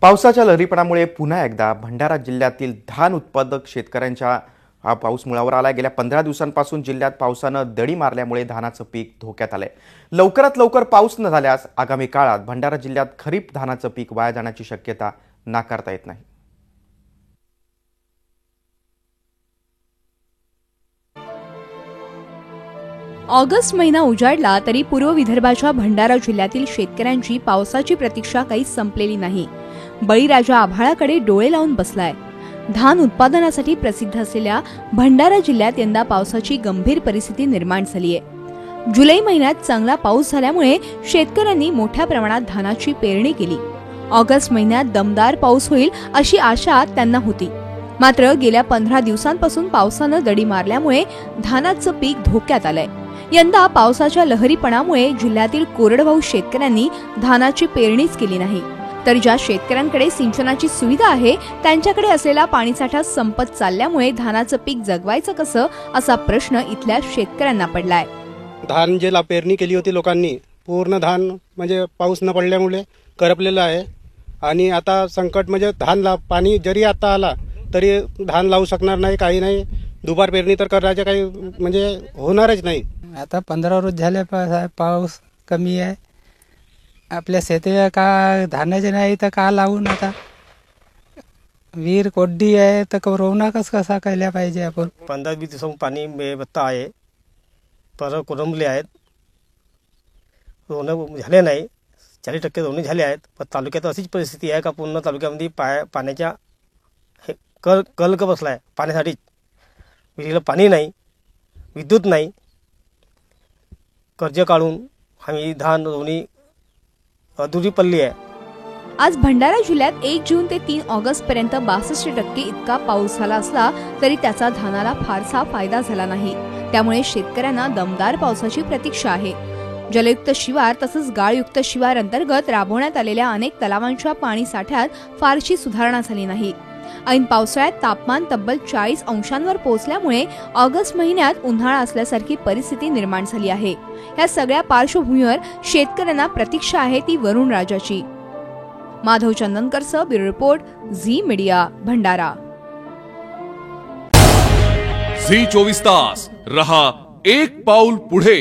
पावसाच्या लहरीपणामुळे पुन्हा एकदा भंडारा जिल्ह्यातील धान उत्पादक शेतकऱ्यांच्या पाऊस मुळावर आला। गेल्या 15 दिवसांपासून जिल्ह्यात पावसानं दडी मारल्यामुळे धानाचं पीक धोक्यात आलंय। लवकरात लवकर पाऊस न झाल्यास आगामी काळात भंडारा जिल्ह्यात खरीप धानाचं पीक वाया जाण्याची शक्यता नाकारता येत नाही। ऑगस्ट महिना उजाडला तरी पूर्व विदर्भाच्या भंडारा जिल्ह्यातील शेतकऱ्यांची पावसाची प्रतीक्षा काही संपलेली नाही। बळीराजा आभाळाकडे डोळे लावून बसलाय। धान उत्पादनासाठी प्रसिद्ध असलेल्या भंडारा जिल्ह्यात यंदा पावसाची गंभीर परिस्थिती निर्माण झाली आहे। जुलै महिन्यात चांगला पाऊस झाल्यामुळे शेतकऱ्यांनी मोठ्या प्रमाणात धानाची पेरणी केली। ऑगस्ट महिन्यात दमदार पाऊस होईल अशी आशा त्यांना होती, मात्र गेल्या 15 दिवसांपासून पावसानं दडी मारल्यामुळे धानाचं पीक धोक्यात आलंय। यंदा पावसाच्या लहरीपणामुळे जिल्ह्यातील कोरडवाहू शेतकऱ्यांनी धानाची पेरणीच केली नाही, तर ज्या शेतकऱ्यांकडे सिंचनाची सुविधा आहे त्यांच्याकडे असलेला पाणीसाठा संपत चालल्यामुळे धानाचं पीक जगवायचं कसं असा प्रश्न इथल्या शेतकऱ्यांना पडलाय। धान जे पेरणी केली होती लोकांनी, पूर्ण धान म्हणजे पाऊस न पडल्यामुळे करपलेलं आहे आणि आता संकट म्हणजे धान पाणी जरी आता आला तरी धान लावू शकणार नाही, काही नाही। दुबार पेरणी तर करायचं काही म्हणजे होणारच नाही। आता 15 रोज झाले पाऊस कमी आहे। आपल्या शेतीला का धानाचे नाही तर का लावून आता विहीर कोड्डी आहे तर रोवणाकच कसा केल्या पाहिजे आपण। 15-20 दिवसांपासून पाणी बेपत्ता आहे, पर कोलंबले आहेत, रोवणं झाले नाही। 40% रोवणी झाले आहेत, पण तालुक्यात अशीच परिस्थिती आहे का पूर्ण तालुक्यामध्ये पाण्याच्या कलक बसला आहे। पाण्यासाठी विहिरीला पाणी नाही, विद्युत नाही। कर्ज काढून आम्ही धान रोवणी अधुरी पडली आहे। आज भंडारा जिल्ह्यात 1 जून ते 3 ऑगस्ट पर्यंत 62% इतका पाऊस झाला असला तरी त्याचा धानाला फारसा फायदा झाला नाही। त्यामुळे शेतकऱ्यांना दमदार पावसाची प्रतीक्षा आहे। जलयुक्त शिवार तसंच गाळयुक्त शिवार अंतर्गत राबवण्यात आलेल्या अनेक तलावांच्या पाणी साठ्यात फारशी सुधारणा झाली नाही। ऐन पावसाळ्यात तापमान तब्बल 40 अंशांवर पोहोचल्यामुळे ऑगस्ट महिन्यात उन्हाळा असल्यासारखी परिस्थिती निर्माण झाली आहे। या सगळ्या पार्श्वभूमीवर शेतकऱ्यांना प्रतीक्षा आहे ती वरुण राजाची। माधव चंदनकरसह bureau report, Zee media, Bhandara. Zee 24 तास रहा एक पाऊल पुढे।